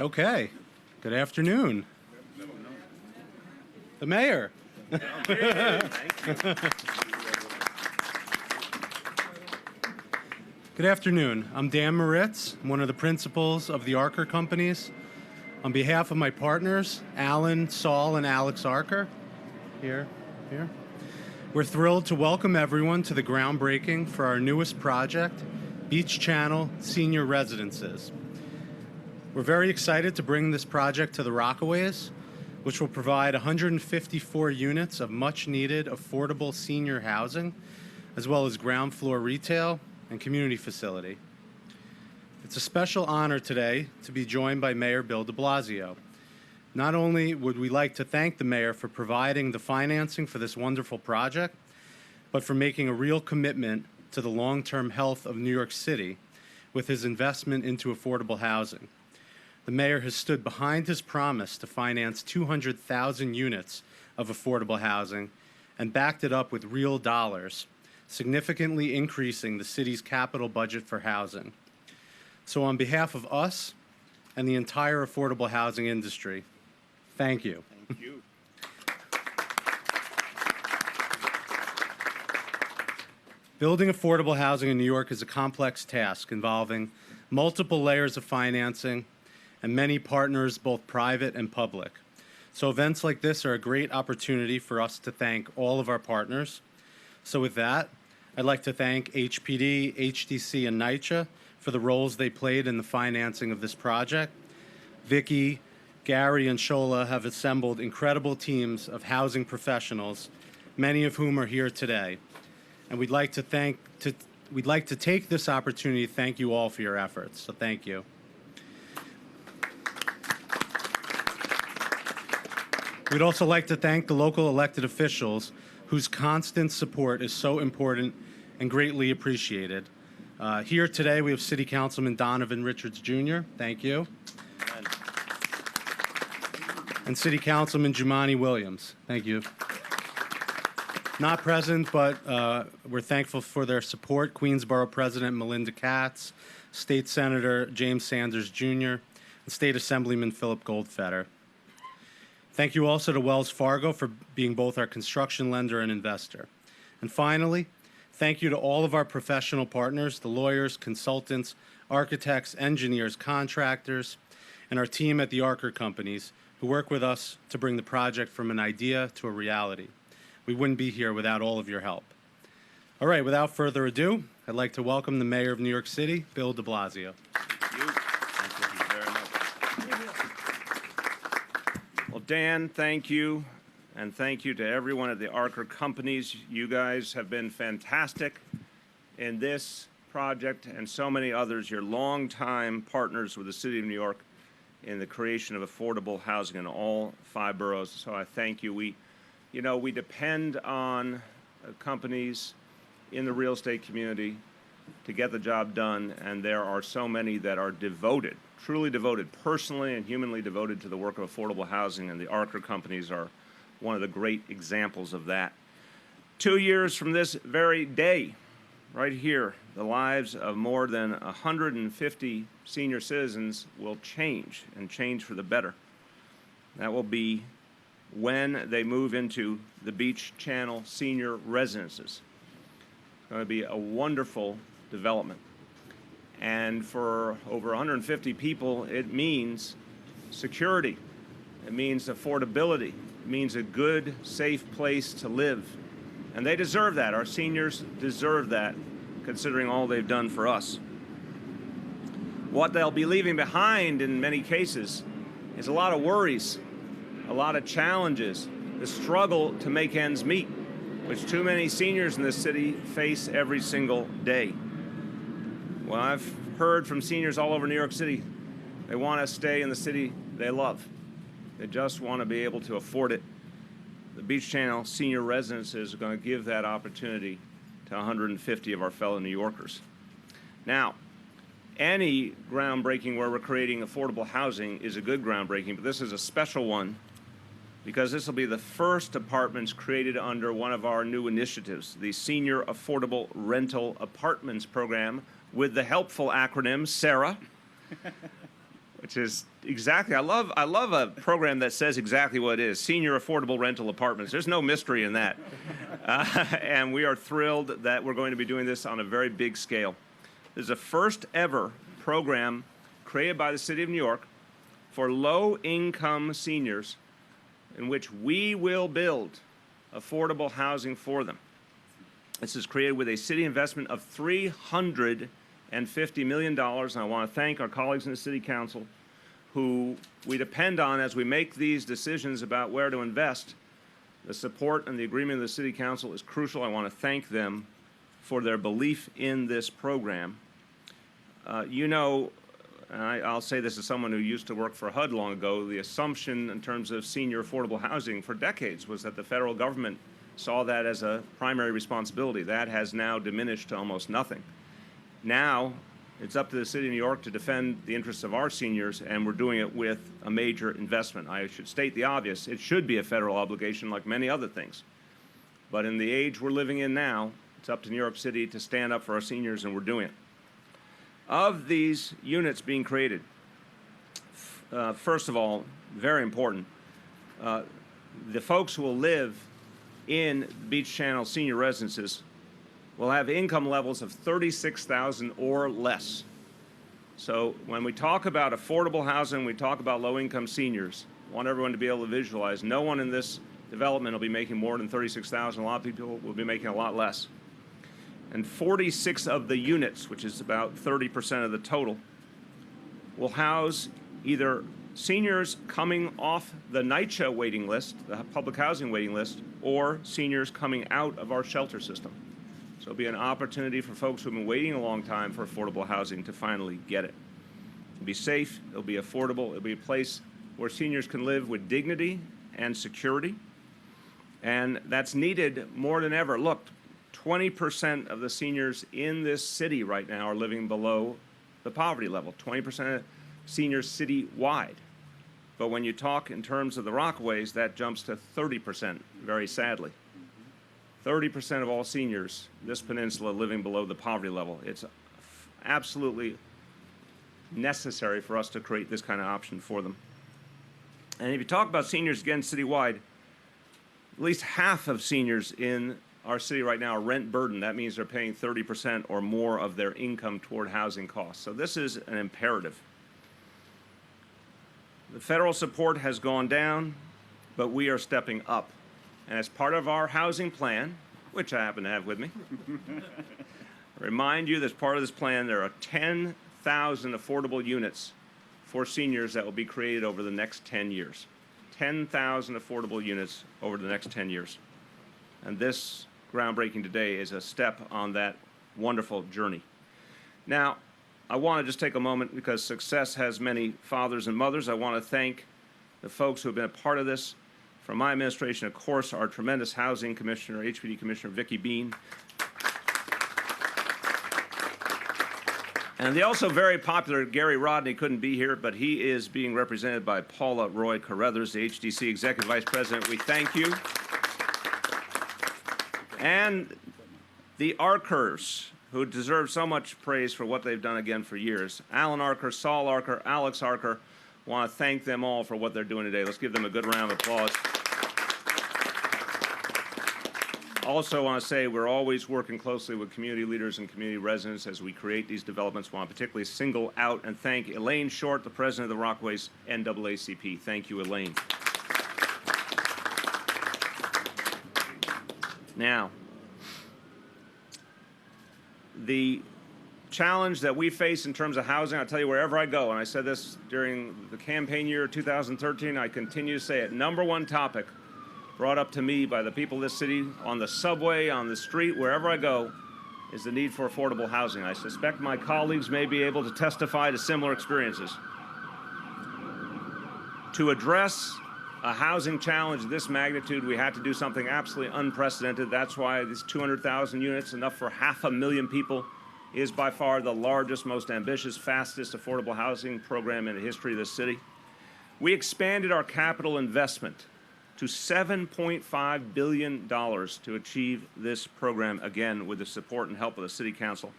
Okay. Good afternoon. The mayor. Good afternoon. I'm Dan Moritz. I'm one of the principals of the Arker Companies. On behalf of my partners, Alan, Saul, and Alex Arker, here, we're thrilled to welcome everyone to the groundbreaking for our newest project, Beach Channel Senior Residences. We're very excited to bring this project to the Rockaways, which will provide 154 units of much-needed affordable senior housing, as well as ground floor retail and community facility. It's a special honor today to be joined by Mayor Bill de Blasio. Not only would we like to thank the mayor for providing the financing for this wonderful project, but for making a real commitment to the long-term health of New York City with his investment into affordable housing. The mayor has stood behind his promise to finance 200,000 units of affordable housing and backed it up with real dollars, significantly increasing the city's capital budget for housing. So on behalf of us and the entire affordable housing industry, thank you. Thank you. Building affordable housing in New York is a complex task involving multiple layers of financing and many partners, both private and public. So events like this are a great opportunity for us to thank all of our partners. So with that, I'd like to thank HPD, HDC, and NYCHA for the roles they played in the financing of this project. Vicky, Gary, and Shola have assembled incredible teams of housing professionals, many of whom are here today. And we'd like to take this opportunity to thank you all for your efforts. So thank you. We'd also like to thank the local elected officials whose constant support is so important and greatly appreciated. Here today we have City Councilman Donovan Richards Jr. Thank you. And City Councilman Jumani Williams. Thank you. Not present, but we're thankful for their support. Queensborough President Melinda Katz, State Senator James Sanders Jr., and State Assemblyman Philip Goldfeder. Thank you also to Wells Fargo for being both our construction lender and investor. And finally, thank you to all of our professional partners, the lawyers, consultants, architects, engineers, contractors, and our team at the Arker Companies who work with us to bring the project from an idea to a reality. We wouldn't be here without all of your help. All right, without further ado, I'd like to welcome the Mayor of New York City, Bill de Blasio. Thank you. Thank you very much. Well, Dan, thank you. And thank you to everyone at the Arker Companies. You guys have been fantastic in this project and so many others. You're longtime partners with the City of New York in the creation of affordable housing in all 5 boroughs. So I thank you. We depend on companies in the real estate community to get the job done, and there are so many that are devoted, truly devoted, personally and humanly devoted to the work of affordable housing, and the Arker Companies are one of the great examples of that. 2 years from this very day, right here, the lives of more than 150 senior citizens will change, and change for the better. That will be when they move into the Beach Channel Senior Residences. It's going to be a wonderful development. And for over 150 people, it means security. It means affordability. It means a good, safe place to live. And they deserve that. Our seniors deserve that, considering all they've done for us. What they'll be leaving behind in many cases is a lot of worries, a lot of challenges, the struggle to make ends meet, which too many seniors in this city face every single day. Well, I've heard from seniors all over New York City, they want to stay in the city they love. They just want to be able to afford it. The Beach Channel Senior Residences are going to give that opportunity to 150 of our fellow New Yorkers. Now, any groundbreaking where we're creating affordable housing is a good groundbreaking, but this is a special one because this will be the first apartments created under one of our new initiatives, the Senior Affordable Rental Apartments Program, with the helpful acronym SARA, which is exactly, I love a program that says exactly what it is, senior affordable rental apartments. There's no mystery in that. And we are thrilled that we're going to be doing this on a very big scale. This is the first ever program created by the City of New York for low-income seniors in which we will build affordable housing for them. This is created with a city investment of $350 million, and I want to thank our colleagues in the City Council who we depend on as we make these decisions about where to invest. The support and the agreement of the City Council is crucial. I want to thank them for their belief in this program. You know, and I'll say this as someone who used to work for HUD long ago, the assumption in terms of senior affordable housing for decades was that the federal government saw that as a primary responsibility. That has now diminished to almost nothing. Now, it's up to the City of New York to defend the interests of our seniors, and we're doing it with a major investment. I should state the obvious. It should be a federal obligation like many other things. But in the age we're living in now, it's up to New York City to stand up for our seniors, and we're doing it. Of these units being created, first of all, very important, the folks who will live in Beach Channel senior residences will have income levels of $36,000 or less. So when we talk about affordable housing, we talk about low-income seniors. I want everyone to be able to visualize no one in this development will be making more than $36,000. A lot of people will be making a lot less. And 46 of the units, which is about 30% of the total, will house either seniors coming off the NYCHA waiting list, the public housing waiting list, or seniors coming out of our shelter system. So it'll be an opportunity for folks who have been waiting a long time for affordable housing to finally get it. It'll be safe, it'll be affordable, it'll be a place where seniors can live with dignity and security. And that's needed more than ever. Look, 20% of the seniors in this city right now are living below the poverty level, 20% of seniors citywide. But when you talk in terms of the Rockaways, that jumps to 30%, very sadly. 30% of all seniors in this peninsula living below the poverty level. It's absolutely necessary for us to create this kind of option for them. And if you talk about seniors again citywide, at least half of seniors in our city right now are rent burdened. That means they're paying 30% or more of their income toward housing costs. So this is an imperative. The federal support has gone down, but we are stepping up. And as part of our housing plan, which I happen to have with me, I remind you that as part of this plan, there are 10,000 affordable units for seniors that will be created over the next 10 years. 10,000 affordable units over the next 10 years. And this groundbreaking today is a step on that wonderful journey. Now, I want to just take a moment because success has many fathers and mothers. I want to thank the folks who have been a part of this. From my administration, of course, our tremendous housing commissioner, HPD Commissioner Vicki Bean. And the also very popular Gary Rodney couldn't be here, but he is being represented by Paula Roy Carruthers, the HDC Executive Vice President. We thank you. And the Arkers, who deserve so much praise for what they've done again for years. Alan Arker, Saul Arker, Alex Arker. Want to thank them all for what they're doing today. Let's give them a good round of applause. Also want to say we're always working closely with community leaders and community residents as we create these developments. Want to particularly single out and thank Elaine Short, the president of the Rockaways NAACP. Thank you, Elaine. Now, the challenge that we face in terms of housing, I'll tell you wherever I go, and I said this during the campaign year 2013, I continue to say it, number one topic brought up to me by the people of this city on the subway, on the street, wherever I go, is the need for affordable housing. I suspect my colleagues may be able to testify to similar experiences. To address a housing challenge of this magnitude, we had to do something absolutely unprecedented. That's why these 200,000 units, enough for 500,000 people, is by far the largest, most ambitious, fastest affordable housing program in the history of this city. We expanded our capital investment to $7.5 billion to achieve this program, again, with the support and help of the City Council.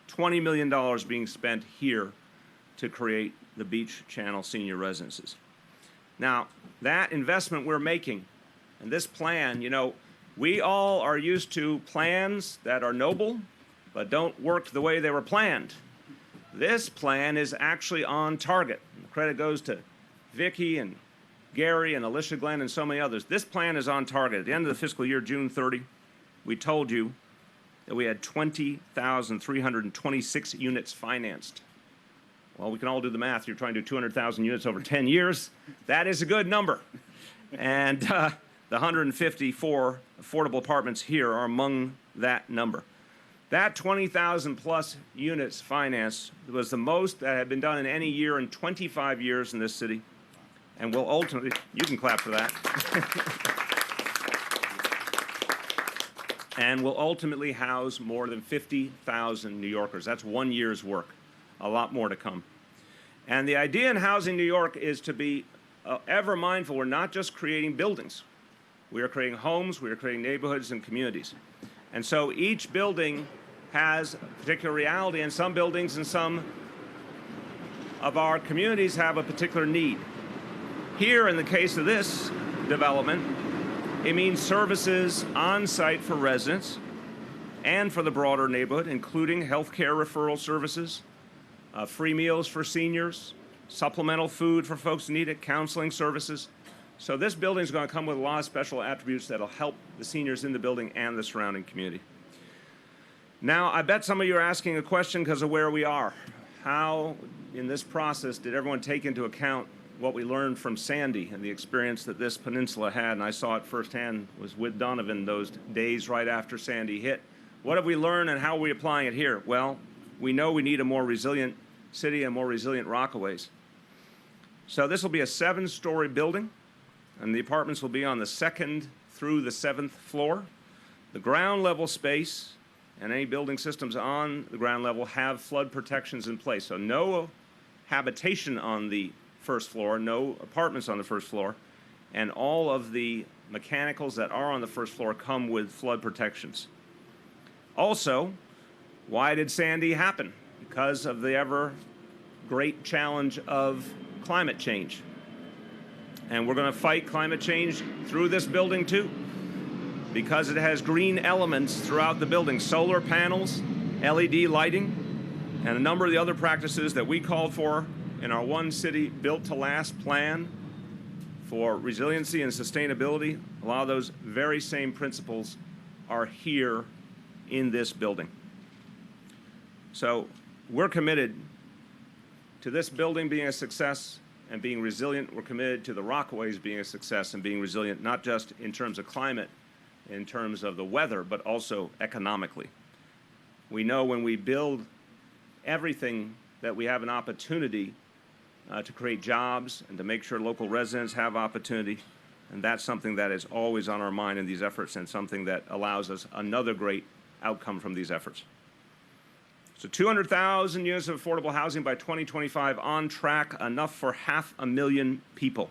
$20 million being spent here to create the Beach Channel senior residences. Now, that investment we're making and this plan, you know, we all are used to plans that are noble but don't work the way they were planned. This plan is actually on target. The credit goes to Vicki and Gary and Alicia Glenn and so many others. This plan is on target. At the end of the fiscal year, June 30, we told you that we had 20,326 units financed. Well, we can all do the math. You're trying to do 200,000 units over 10 years. That is a good number. And the 154 affordable apartments here are among that number. That 20,000 plus units financed was the most that had been done in any year in 25 years in this city. And will ultimately, you can clap for that. And will ultimately house more than 50,000 New Yorkers. That's 1 year's work. A lot more to come. And the idea in Housing New York is to be ever mindful. We're not just creating buildings. We are creating homes, we are creating neighborhoods and communities. And so each building has a particular reality, and some buildings and some of our communities have a particular need. Here, in the case of this development, it means services on site for residents and for the broader neighborhood, including healthcare referral services, free meals for seniors, supplemental food for folks who need it, counseling services. So this building is going to come with a lot of special attributes that will help the seniors in the building and the surrounding community. Now, I bet some of you are asking a question because of where we are. How, in this process, did everyone take into account what we learned from Sandy and the experience that this peninsula had? And I saw it firsthand, was with Donovan those days right after Sandy hit. What have we learned and how are we applying it here? Well, we know we need a more resilient city and more resilient Rockaways. So this will be a 7-story building, and the apartments will be on the 2nd through the 7th floor. The ground level space and any building systems on the ground level have flood protections in place. So no habitation on the first floor, no apartments on the first floor, and all of the mechanicals that are on the first floor come with flood protections. Also, why did Sandy happen? Because of the ever great challenge of climate change. And we're going to fight climate change through this building too, because it has green elements throughout the building, solar panels, LED lighting, and a number of the other practices that we called for in our One City Built to Last plan for resiliency and sustainability. A lot of those very same principles are here in this building. So we're committed to this building being a success and being resilient. We're committed to the Rockaways being a success and being resilient, not just in terms of climate, in terms of the weather, but also economically. We know when we build everything that we have an opportunity to create jobs and to make sure local residents have opportunity, and that's something that is always on our mind in these efforts and something that allows us another great outcome from these efforts. So 200,000 units of affordable housing by 2025, on track, enough for 500,000 people.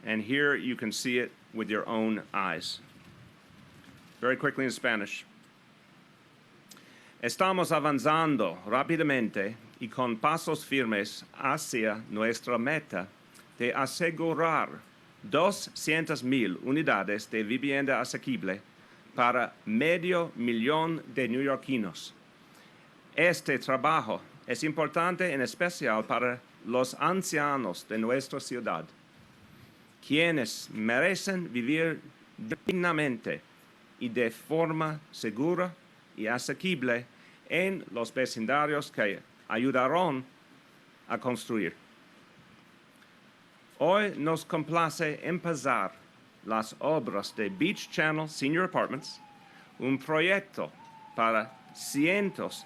And here you can see it with your own eyes. Very quickly in Spanish. Estamos avanzando rápidamente y con pasos firmes hacia nuestra meta de asegurar 200,000 unidades de vivienda asequible para medio millón de neoyorquinos. Este trabajo es importante en especial para los ancianos de nuestra ciudad, quienes merecen vivir dignamente y de forma segura y asequible en los vecindarios que ayudaron a construir. Hoy nos complace empezar las obras de Beach Channel Senior Apartments, un proyecto para cientos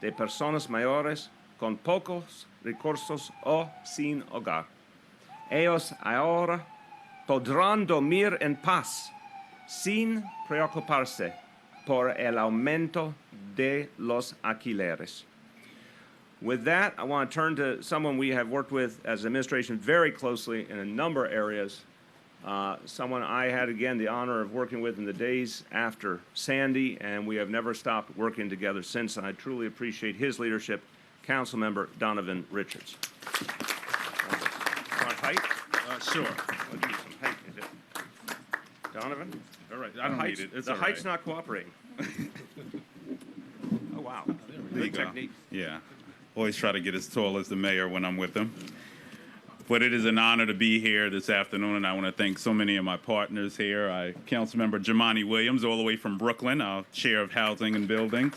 de personas mayores con pocos recursos o sin hogar. Ellos ahora podrán dormir en paz, sin preocuparse por el aumento de los alquileres. With that, I want to turn to someone we have worked with as an administration very closely in a number of areas. Someone I had, again, the honor of working with in the days after Sandy, and we have never stopped working together since, and I truly appreciate his leadership, Councilmember Donovan Richards. Want height? Sure. I'll give you some height. Is it? Donovan? All right. I don't need it. It's The all height's right. not cooperating. Oh, wow. There you Good go. technique. Yeah. Always try to get as tall as the mayor when I'm with him. But it is an honor to be here this afternoon, and I want to thank so many of my partners here. Councilmember Jamani Williams, all the way from Brooklyn, our chair of housing and buildings.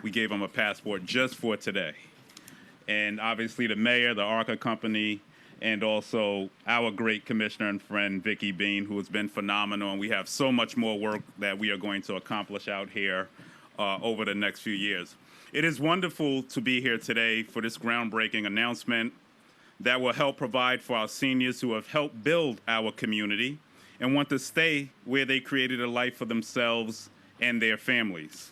We gave him a passport just for today. And obviously the mayor, the ARCA company, and also our great commissioner and friend, Vicky Bean, who has been phenomenal. And we have so much more work that we are going to accomplish out here over the next few years. It is wonderful to be here today for this groundbreaking announcement that will help provide for our seniors who have helped build our community and want to stay where they created a life for themselves and their families.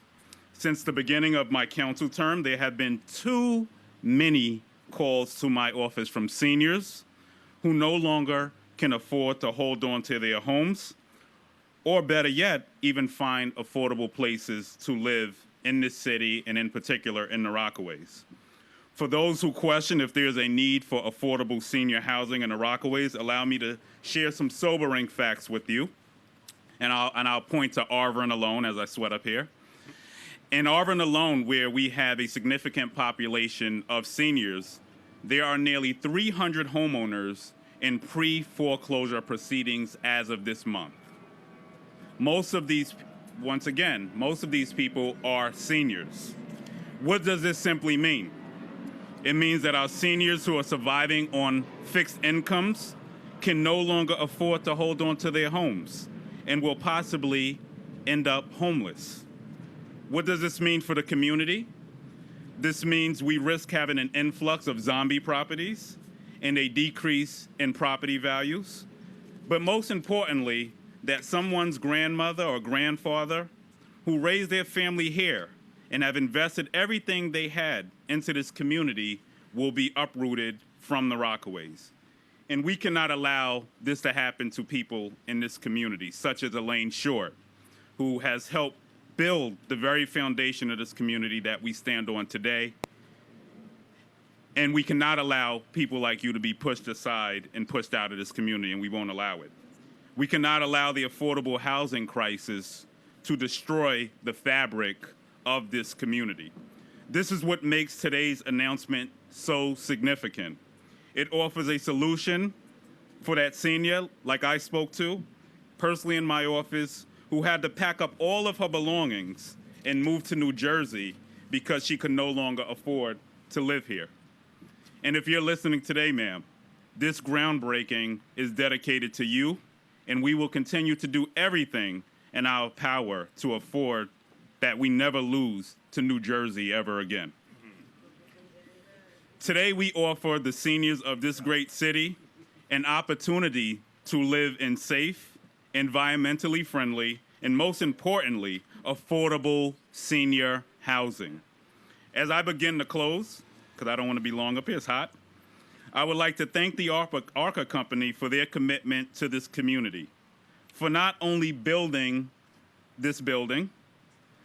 Since the beginning of my council term, there have been too many calls to my office from seniors who no longer can afford to hold on to their homes, or better yet, even find affordable places to live in this city, and in particular in the Rockaways. For those who question if there's a need for affordable senior housing in the Rockaways, allow me to share some sobering facts with you. And I'll point to Arvin alone as I sweat up here. In Arvin alone, where we have a significant population of seniors, there are nearly 300 homeowners in pre-foreclosure proceedings as of this month. Most of these people are seniors. What does this simply mean? It means that our seniors who are surviving on fixed incomes can no longer afford to hold on to their homes and will possibly end up homeless. What does this mean for the community? This means we risk having an influx of zombie properties and a decrease in property values. But most importantly, that someone's grandmother or grandfather who raised their family here and have invested everything they had into this community will be uprooted from the Rockaways. And we cannot allow this to happen to people in this community, such as Elaine Short, who has helped build the very foundation of this community that we stand on today. And we cannot allow people like you to be pushed aside and pushed out of this community, and we won't allow it. We cannot allow the affordable housing crisis to destroy the fabric of this community. This is what makes today's announcement so significant. It offers a solution for that senior, like I spoke to, personally in my office, who had to pack up all of her belongings and move to New Jersey because she could no longer afford to live here. And if you're listening today, ma'am, this groundbreaking is dedicated to you, and we will continue to do everything in our power to afford that we never lose to New Jersey ever again. Today, we offer the seniors of this great city an opportunity to live in safe, environmentally friendly, and most importantly, affordable senior housing. As I begin to close, because I don't want to be long up here, it's hot, I would like to thank the ARCA company for their commitment to this community, for not only building this building,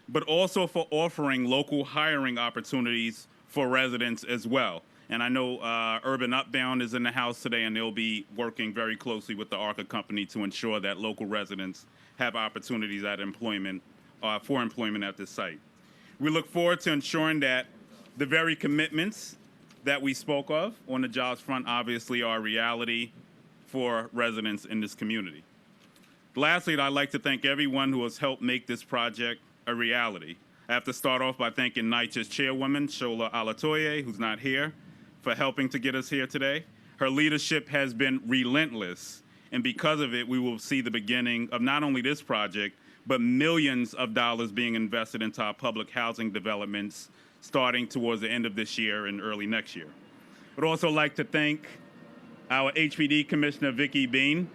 but also for offering local hiring opportunities for residents as well. And I know Urban Upbound is in the house today, and they'll be working very closely with the ARCA company to ensure that local residents have opportunities at employment, for employment at this site. We look forward to ensuring that the very commitments that we spoke of on the jobs front obviously are a reality for residents in this community. Lastly, I'd like to thank everyone who has helped make this project a reality. I have to start off by thanking NYCHA's chairwoman, Shola Alatoye, who's not here, for helping to get us here today. Her leadership has been relentless, and because of it, we will see the beginning of not only this project, but millions of dollars being invested into our public housing developments starting towards the end of this year and early next year. I'd also like to thank our HPD Commissioner, Vicky Bean,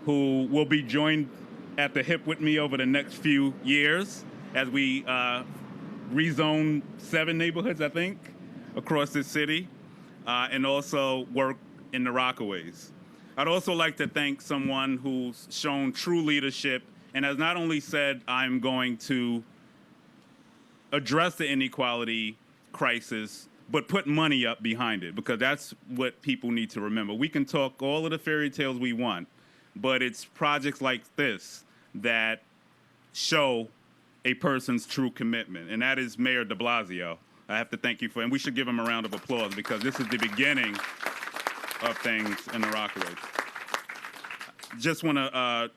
who will be joined at the hip with me over the next few years as we rezone 7 neighborhoods, I think, across this city, and also work in the Rockaways. I'd also like to thank someone who's shown true leadership and has not only said, I'm going to address the inequality crisis, but put money up behind it, because that's what people need to remember. We can talk all of the fairy tales we want, but it's projects like this that show a person's true commitment, and that is Mayor de Blasio. I have to thank you and we should give him a round of applause, because this is the beginning of things in the Rockaways. Just want to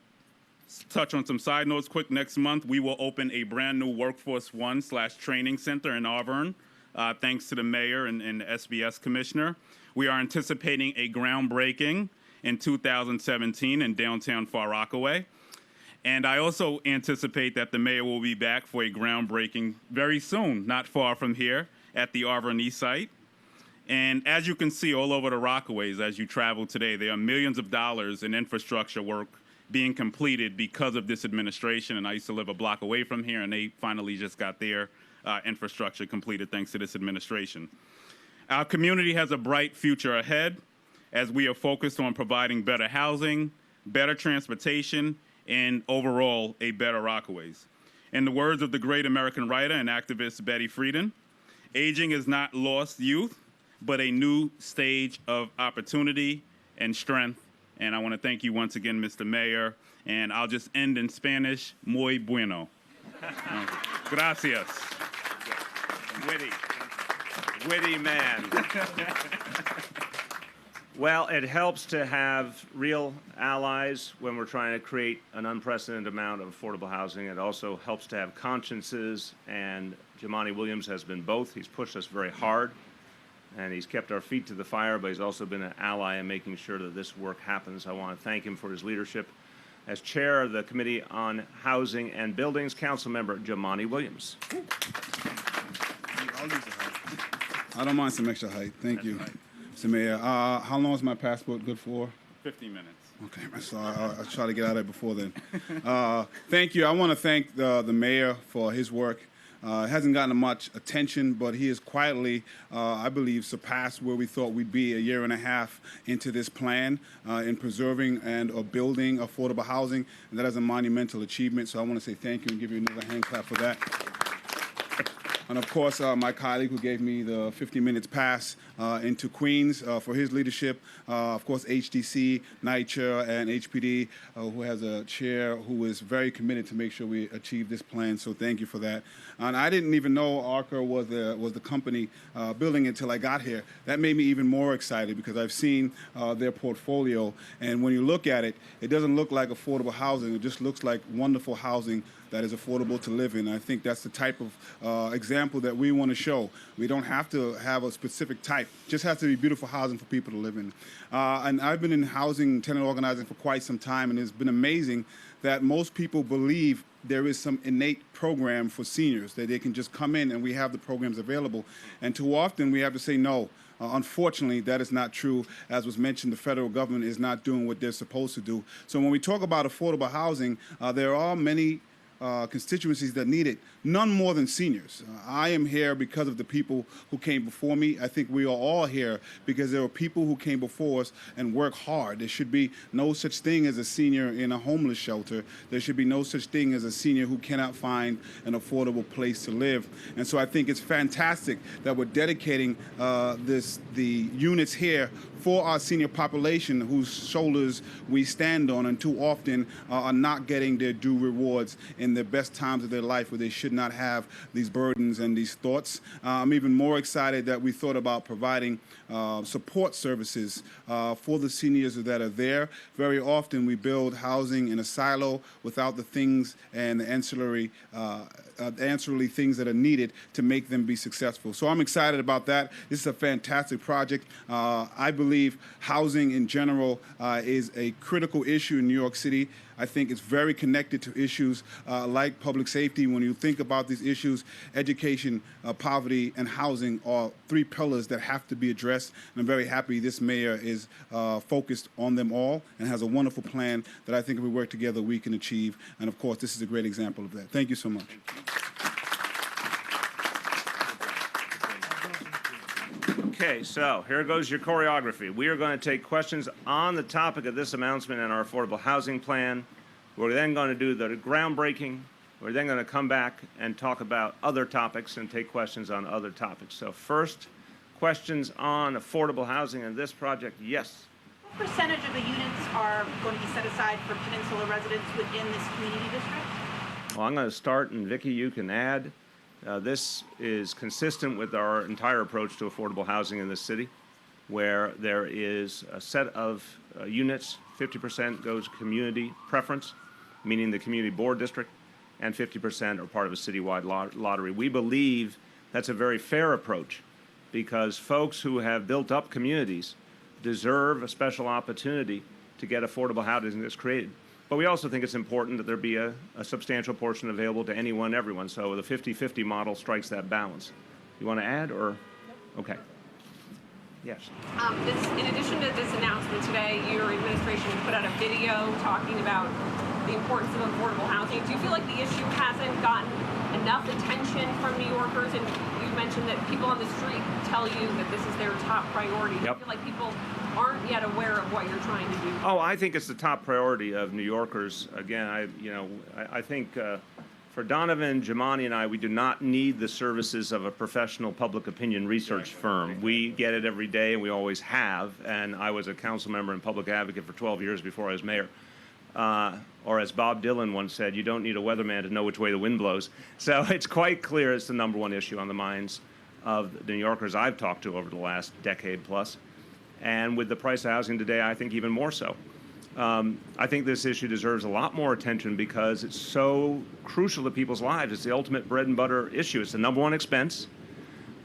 touch on some side notes quick. Next month, we will open a brand new Workforce One/Training Center in Auburn, thanks to the mayor and the SBS commissioner. We are anticipating a groundbreaking in 2017 in downtown Far Rockaway. And I also anticipate that the mayor will be back for a groundbreaking very soon, not far from here, at the Auburn East site. And as you can see all over the Rockaways as you travel today, there are millions of dollars in infrastructure work being completed because of this administration. And I used to live a block away from here, and they finally just got their infrastructure completed thanks to this administration. Our community has a bright future ahead as we are focused on providing better housing, better transportation, and overall a better Rockaways. In the words of the great American writer and activist Betty Friedan, aging is not lost youth, but a new stage of opportunity and strength. And I want to thank you once again, Mr. Mayor. And I'll just end in Spanish, muy bueno. Gracias. Witty man. Well, it helps to have real allies when we're trying to create an unprecedented amount of affordable housing. It also helps to have consciences, and Jumaane Williams has been both. He's pushed us very hard, and he's kept our feet to the fire, but he's also been an ally in making sure that this work happens. I want to thank him for his leadership. As chair of the Committee on Housing and Buildings, Councilmember Jumaane Williams. I don't mind some extra height. Thank you, Mr. Mayor. How long is my passport good for? 15 minutes. Okay, so I'll try to get out of there before then. Thank you. I want to thank the mayor for his work. It hasn't gotten much attention, but he has quietly, I believe, surpassed where we thought we'd be a year and a half into this plan in preserving and or building affordable housing, and that is a monumental achievement. So I want to say thank you and give you another hand clap for that. And of course, my colleague who gave me the 50 minutes pass into Queens for his leadership. Of course, HDC, NYCHA, and HPD, who has a chair who is very committed to make sure we achieve this plan. So thank you for that. And I didn't even know ARCA was the company building it until I got here. That made me even more excited because I've seen their portfolio. And when you look at it, it doesn't look like affordable housing. It just looks like wonderful housing that is affordable to live in. I think that's the type of example that we want to show. We don't have to have a specific type. It just has to be beautiful housing for people to live in. And I've been in housing tenant organizing for quite some time, and it's been amazing that most people believe there is some innate program for seniors, that they can just come in and we have the programs available. And too often we have to say no. Unfortunately, that is not true. As was mentioned, the federal government is not doing what they're supposed to do. So when we talk about affordable housing, there are many constituencies that need it, none more than seniors. I am here because of the people who came before me. I think we are all here because there are people who came before us and worked hard. There should be no such thing as a senior in a homeless shelter. There should be no such thing as a senior who cannot find an affordable place to live. And so I think it's fantastic that we're dedicating the units here for our senior population whose shoulders we stand on and too often are not getting their due rewards in the best times of their life where they should not have these burdens and these thoughts. I'm even more excited that we thought about providing support services for the seniors that are there. Very often we build housing in a silo without the things and the ancillary things that are needed to make them be successful. So I'm excited about that. This is a fantastic project. I believe housing in general is a critical issue in New York City. I think it's very connected to issues like public safety. When you think about these issues, education, poverty, and housing are three pillars that have to be addressed. And I'm very happy this mayor is focused on them all and has a wonderful plan that I think if we work together, we can achieve. And of course, this is a great example of that. Thank you so much. Okay, so here goes your choreography. We are going to take questions on the topic of this announcement and our affordable housing plan. We're then going to do the groundbreaking. We're then going to come back and talk about other topics and take questions on other topics. So first, Questions on affordable housing in this project? Yes. What percentage of the units are going to be set aside for Peninsula residents within this community district? Well, I'm going to start, and Vicki, you can add. This is consistent with our entire approach to affordable housing in this city, where there is a set of units, 50% goes community preference, meaning the community board district, and 50% are part of a citywide lottery. We believe that's a very fair approach because folks who have built up communities deserve a special opportunity to get affordable housing that's created. But we also think it's important that there be a substantial portion available to anyone, everyone. So the 50-50 model strikes that balance. You want to add or? Okay. Yes. In addition to this announcement today, your administration put out a video talking about the importance of affordable housing. Do you feel like the issue hasn't gotten enough attention from New Yorkers? And you mentioned that people on the street tell you that this is their top priority. Do you feel like people aren't yet aware of what you're trying to do? Oh, I think it's the top priority of New Yorkers. Again, I think for Donovan, Jamani, and I, we do not need the services of a professional public opinion research firm. We get it every day, and we always have. And I was a council member and public advocate for 12 years before I was mayor. Or as Bob Dylan once said, you don't need a weatherman to know which way the wind blows. So it's quite clear it's the #1 issue on the minds of the New Yorkers I've talked to over the last decade plus. And with the price of housing today, I think even more so. I think this issue deserves a lot more attention because it's so crucial to people's lives. It's the ultimate bread and butter issue. It's the #1 expense.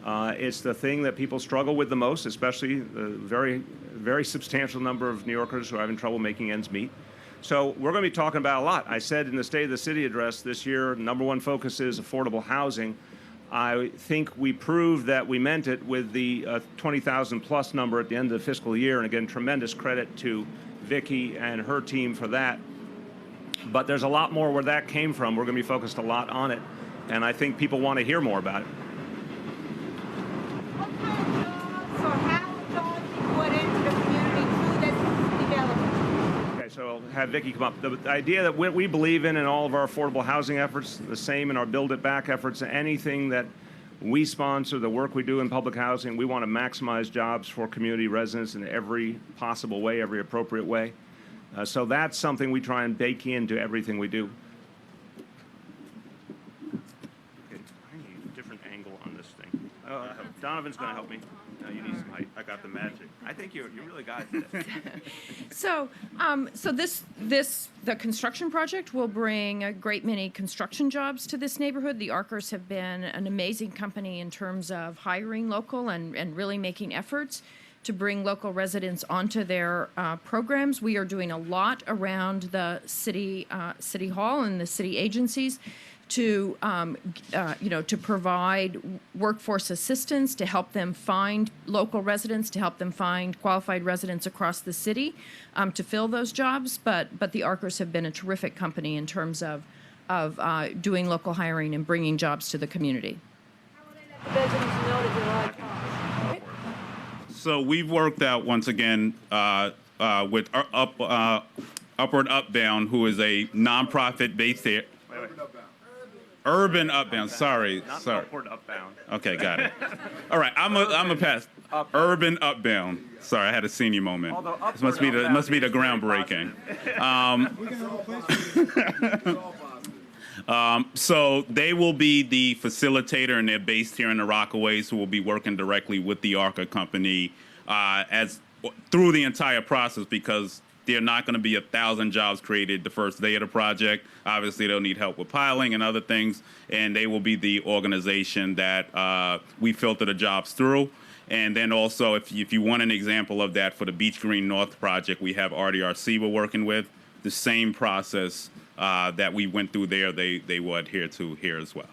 It's the thing that people struggle with the most, especially the very, very substantial number of New Yorkers who are having trouble making ends meet. So we're going to be talking about a lot. I said in the State of the City address this year, #1 focus is affordable housing. I think we proved that we meant it with the 20,000 plus number at the end of the fiscal year. And again, tremendous credit to Vicki and her team for that. But there's a lot more where that came from. We're going to be focused a lot on it. And I think people want to hear more about it. What kind of jobs or how jobs you put into the community through this development? Okay, so I'll have Vicki come up. The idea that we believe in all of our affordable housing efforts, the same in our Build It Back efforts, anything that we sponsor, the work we do in public housing, we want to maximize jobs for community residents in every possible way, every appropriate way. So that's something we try and bake into everything we do. Okay, I need a different angle on this thing. Donovan's going to help me. No, you need some height. I got the magic. I think you really got it. So, the construction project will bring a great many construction jobs to this neighborhood. The Arkers have been an amazing company in terms of hiring local and really making efforts to bring local residents onto their programs. We are doing a lot around the city hall and the city agencies to to provide workforce assistance, to help them find local residents, to help them find qualified residents across the city to fill those jobs. But the Arkers have been a terrific company in terms of doing local hiring and bringing jobs to the communupty. How will they let the residents know that there are jobs? So we've worked out once again with Upward Upbound, who is a nonprofit based here. Urban Upbound. Sorry. Not Sorry. upward, upbound. Okay, got it. All right, I'm a pass. Urban Upbound. Sorry, I had a senior moment. Although This must be the upward, groundbreaking. Um, So they will be the facilitator, and they're based here in the Rockaways, who will be working directly with the Arca company as through the entire process, because there are not going to be 1,000 jobs created the first day of the project. Obviously, they'll need help with piling and other things, and they will be the organization that we filter the jobs through. And then also, if you want an example of that for the Beach Green North project, we have RDRC we're working with. The same process that we went through there, they will adhere to here as well.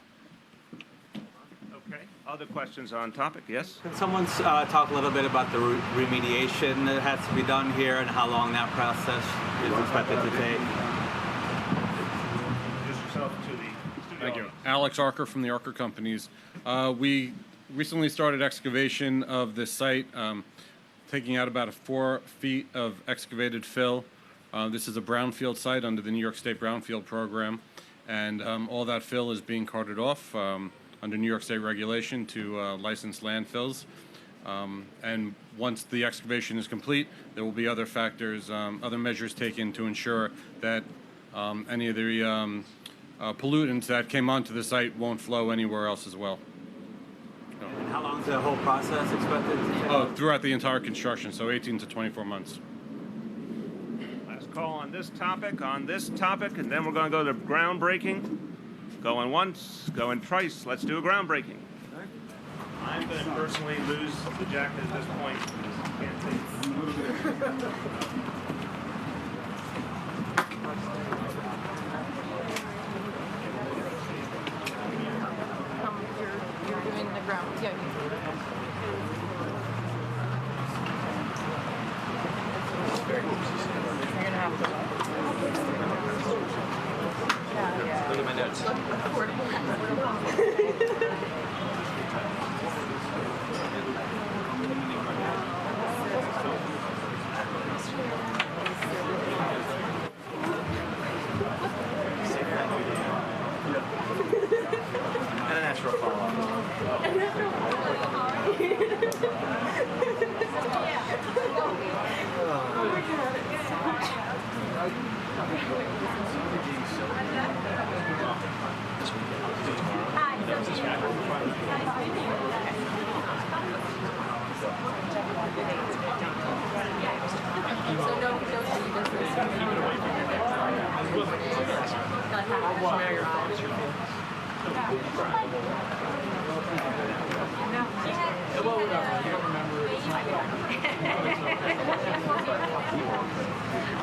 Okay. Other questions on topic? Yes? Can someone talk a little bit about the remediation that has to be done here and how long that process is expected to take? Introduce yourself to the studio. Thank you. Alex Arker from the Arker Companies. We recently started excavation of this site, taking out about 4 feet of excavated fill. This is a brownfield site under the New York State Brownfield Program, and all that fill is being carted off under New York State regulation to licensed landfills. And once the excavation is complete, there will be other factors, other measures taken to ensure that any of the pollutants that came onto the site won't flow anywhere else as well. And how long is the whole process expected to take? Throughout the entire construction, so 18 to 24 months. Last call on this topic, and then we're going to go to groundbreaking. Going once, going twice. Let's do a groundbreaking. I'm going to personally lose the jacket at this point. Can't take it. You're doing the ground. Yeah. You're gonna have to. Look at my notes. And a natural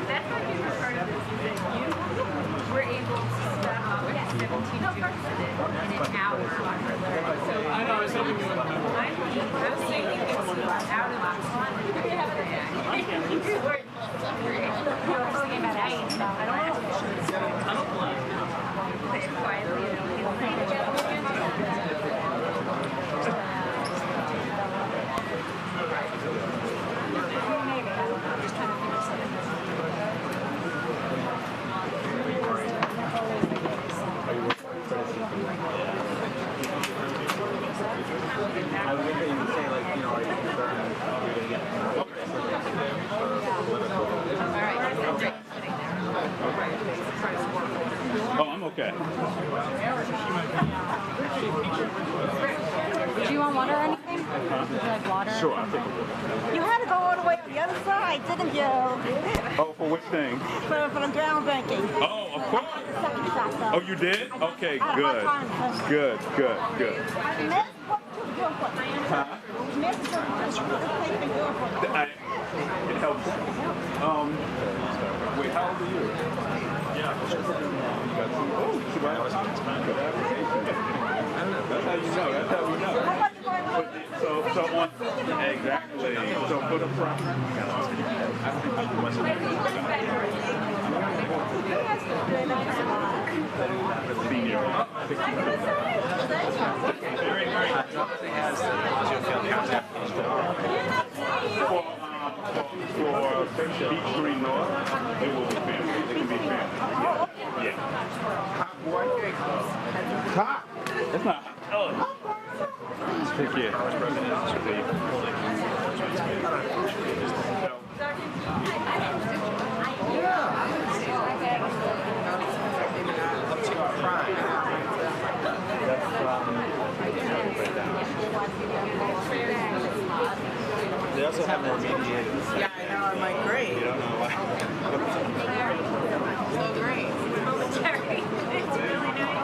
That's my favorite part of this is that you were able to stop 17 students in an hour. So I know, I was hoping you would remember. I was thinking it was out of the fun. You were thinking about I don't Oh, I'm okay. Do you want water or anything? Would you like water? Sure, I'll take a look. You had to go all the way on the other side, didn't you? Oh, for which thing? For the ground banking. Oh, of course. The second shot, though. Oh, you did? Okay, I had a good. hard time. Good, good, good. Miss, what took your foot? Huh? Miss, what's taking your foot? It helps. Wait, how old are you? Yeah. Oh, it's about good application. That's how you know. That's how we know. So on exactly. So put up front. Senior. Very, very. For Beach Green North, they will be family. They can be family. Yeah. Hot boy. Hot. It's not hot. Oh. Take care. They also have more mediators. Yeah, I know. I'm like, great. You don't know why. So great. It's really nice.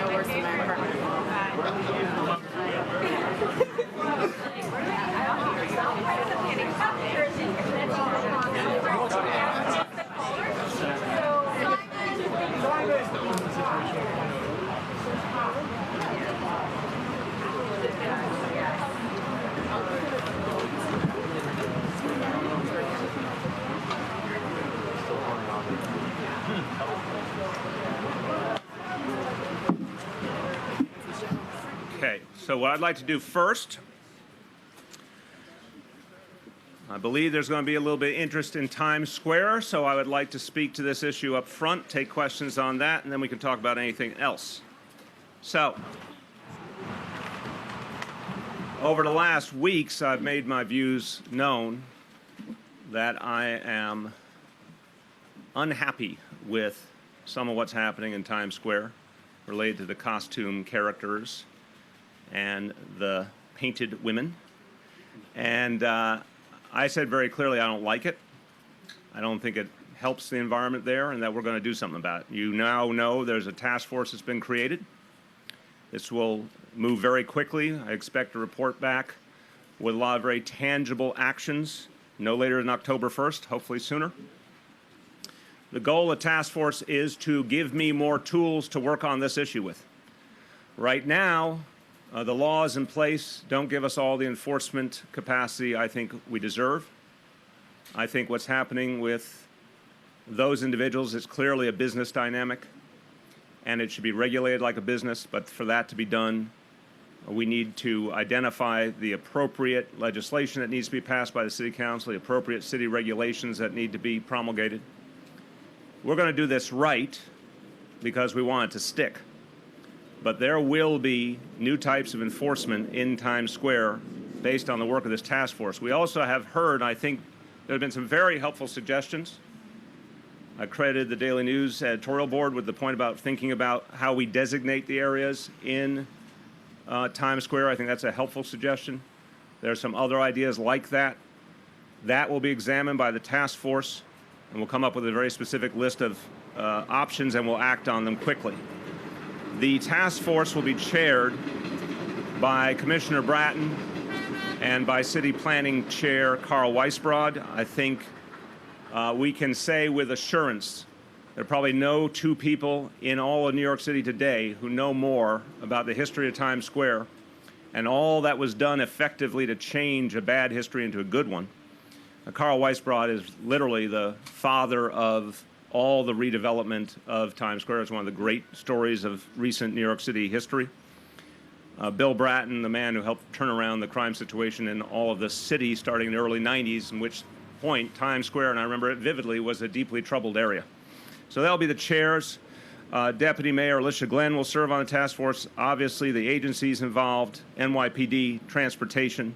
Go worse than my apartment. Okay, so what I'd like to do first, I believe there's going to be a little bit of interest in Times Square, so I would like to speak to this issue up front, take questions on that, and then we can talk about anything else. So, Over the last weeks, I've made my views known that I am unhappy with some of what's happening in Times Square related to the costume characters and the painted women. And I said very clearly I don't like it. I don't think it helps the environment there, and that we're going to do something about it. You now know there's a task force that's been created. This will move very quickly. I expect a report back with a lot of very tangible actions no later than October 1st, hopefully sooner. The goal of the task force is to give me more tools to work on this issue with. Right now, the laws in place don't give us all the enforcement capacity I think we deserve. I think what's happening with those individuals is clearly a business dynamic, and it should be regulated like a business, but for that to be done, we need to identify the appropriate legislation that needs to be passed by the City Council, the appropriate city regulations that need to be promulgated. We're going to do this right because we want it to stick. But there will be new types of enforcement in Times Square based on the work of this task force. We also have heard, I think there have been some very helpful suggestions. I credited the Daily News editorial board with the point about thinking about how we designate the areas in Times Square. I think that's a helpful suggestion. There are some other ideas like that. That will be examined by the task force, and we'll come up with a very specific list of options, and we'll act on them quickly. The task force will be chaired by Commissioner Bratton and by City Planning Chair Carl Weisbrod. I think we can say with assurance there are probably no two people in all of New York City today who know more about the history of Times Square and all that was done effectively to change a bad history into a good one. Carl Weisbrod is literally the father of all the redevelopment of Times Square. It's one of the great stories of recent New York City history. Bill Bratton, the man who helped turn around the crime situation in all of the city starting in the early 90s, in which point Times Square, and I remember it vividly, was a deeply troubled area. So that'll be the chairs. Deputy Mayor Alicia Glenn will serve on the task force. Obviously, the agencies involved, NYPD, Transportation,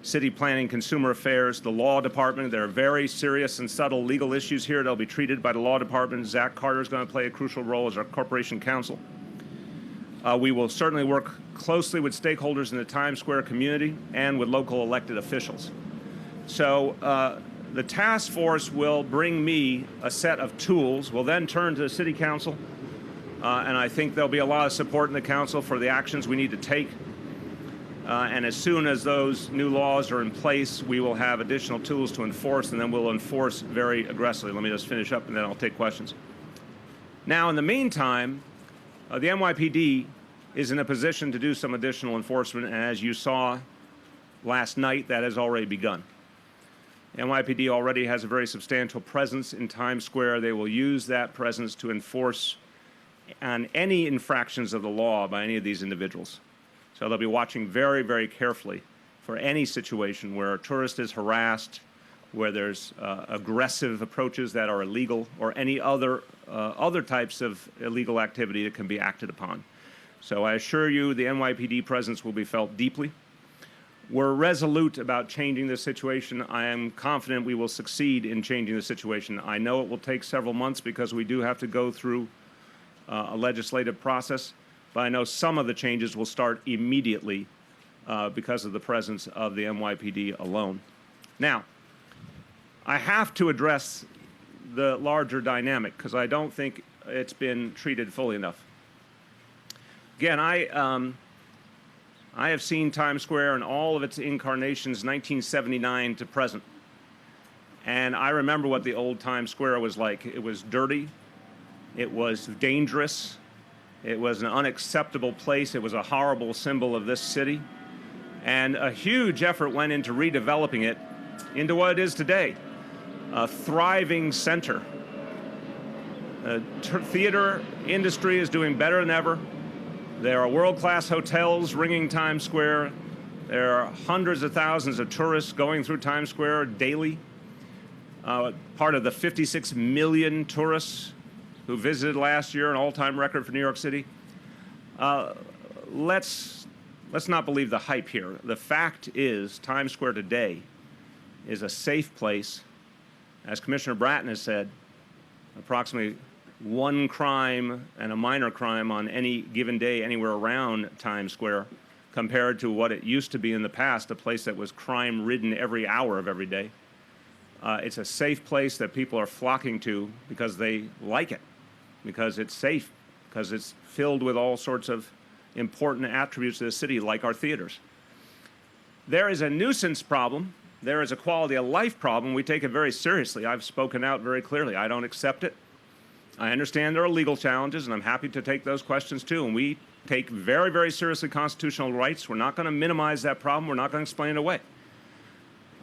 City Planning, Consumer Affairs, the Law Department. There are very serious and subtle legal issues here that'll be treated by the Law Department. Zach Carter is going to play a crucial role as our corporation counsel. We will certainly work closely with stakeholders in the Times Square community and with local elected officials. So the task force will bring me a set of tools. We'll then turn to the City Council, and I think there'll be a lot of support in the Council for the actions we need to take. And as soon as those new laws are in place, we will have additional tools to enforce, and then we'll enforce very aggressively. Let me just finish up, and then I'll take questions. Now, in the meantime, the NYPD is in a position to do some additional enforcement, and as you saw last night, that has already begun. NYPD already has a very substantial presence in Times Square. They will use that presence to enforce on any infractions of the law by any of these individuals. So they'll be watching very, very carefully for any situation where a tourist is harassed, where there's aggressive approaches that are illegal, or any other types of illegal activity that can be acted upon. So I assure you the NYPD presence will be felt deeply. We're resolute about changing this situation. I am confident we will succeed in changing the situation. I know it will take several months because we do have to go through a legislative process, but I know some of the changes will start immediately because of the presence of the NYPD alone. Now, I have to address the larger dynamic because I don't think it's been treated fully enough. Again, I have seen Times Square in all of its incarnations, 1979 to present. And I remember what the old Times Square was like. It was dirty. It was dangerous. It was an unacceptable place. It was a horrible symbol of this city. And a huge effort went into redeveloping it into what it is today, a thriving center. The theater industry is doing better than ever. There are world-class hotels ringing Times Square. There are hundreds of thousands of tourists going through Times Square daily. Part of the 56 million tourists who visited last year, an all-time record for New York City. Let's let's not believe the hype here. The fact is, Times Square today is a safe place. As Commissioner Bratton has said, approximately one crime and a minor crime on any given day anywhere around Times Square, compared to what it used to be in the past, a place that was crime-ridden every hour of every day. It's a safe place that people are flocking to because they like it, because it's safe, because it's filled with all sorts of important attributes of the city, like our theaters. There is a nuisance problem. There is a quality of life problem. We take it very seriously. I've spoken out very clearly. I don't accept it. I understand there are legal challenges, and I'm happy to take those questions too. And we take very, very seriously constitutional rights. We're not going to minimize that problem. We're not going to explain it away.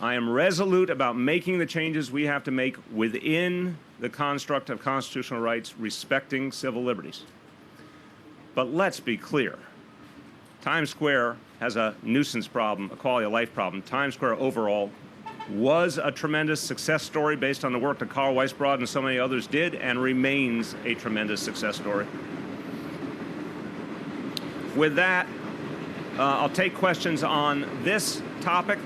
I am resolute about making the changes we have to make within the construct of constitutional rights, respecting civil liberties. But let's be clear. Times Square has a nuisance problem, a quality of life problem. Times Square overall was a tremendous success story based on the work that Carl Weisbrod and so many others did, and remains a tremendous success story. With that, I'll take questions on this topic,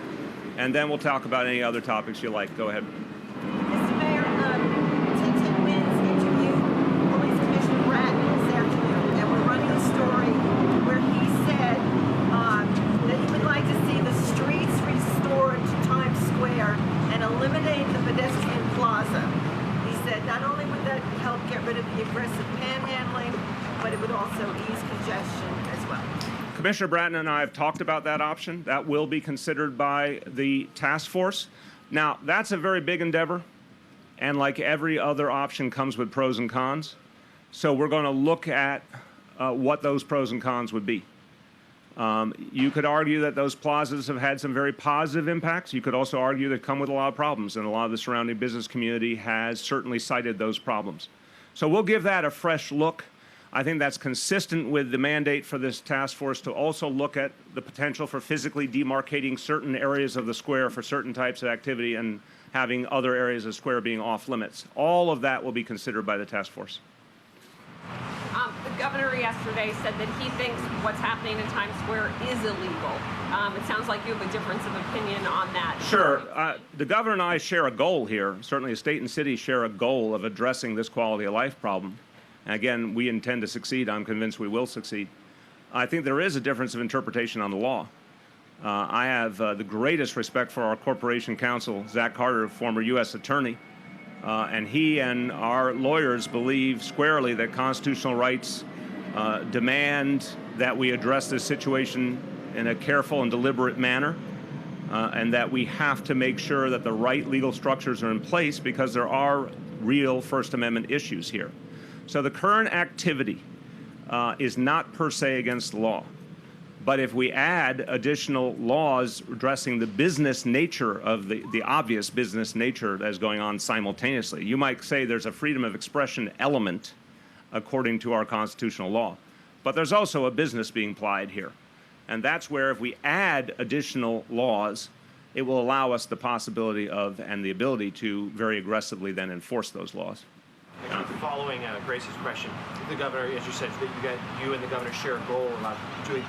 and then we'll talk about any other topics you like. Go ahead. Mr. Mayor, Tintin Wynn's interview Police Commissioner Bratton this afternoon, and we're running a story where he said that he would like to see the streets restored to Times Square and eliminate the pedestrian plaza. He said not only would that help get rid of the aggressive panhandling, but it would also ease congestion as well. Commissioner Bratton and I have talked about that option. That will be considered by the task force. Now, that's a very big endeavor, and like every other option comes with pros and cons. So we're going to look at what those pros and cons would be. You could argue that those plazas have had some very positive impacts. You could also argue they come with a lot of problems, and a lot of the surrounding business community has certainly cited those problems. So we'll give that a fresh look. I think that's consistent with the mandate for this task force to also look at the potential for physically demarcating certain areas of the square for certain types of activity and having other areas of the square being off limits. All of that will be considered by the task force. The governor yesterday said that he thinks what's happening in Times Square is illegal. It sounds like you have a difference of opinion on that. Sure. The governor and I share a goal here. Certainly the state and city share a goal of addressing this quality of life problem. And again, we intend to succeed. I'm convinced we will succeed. I think there is a difference of interpretation on the law. I have the greatest respect for our corporation counsel, Zach Carter, former U.S. attorney. And he and our lawyers believe squarely that constitutional rights demand that we address this situation in a careful and deliberate manner, and that we have to make sure that the right legal structures are in place because there are real First Amendment issues here. So the current activity is not per se against the law. But if we add additional laws addressing the business nature of the obvious business nature that is going on simultaneously, you might say there's a freedom of expression element according to our constitutional law. But there's also a business being applied here. And that's where if we add additional laws, it will allow us the possibility of and the ability to very aggressively then enforce those laws. Following Grace's question, the governor, as you said, that you and the governor share a goal to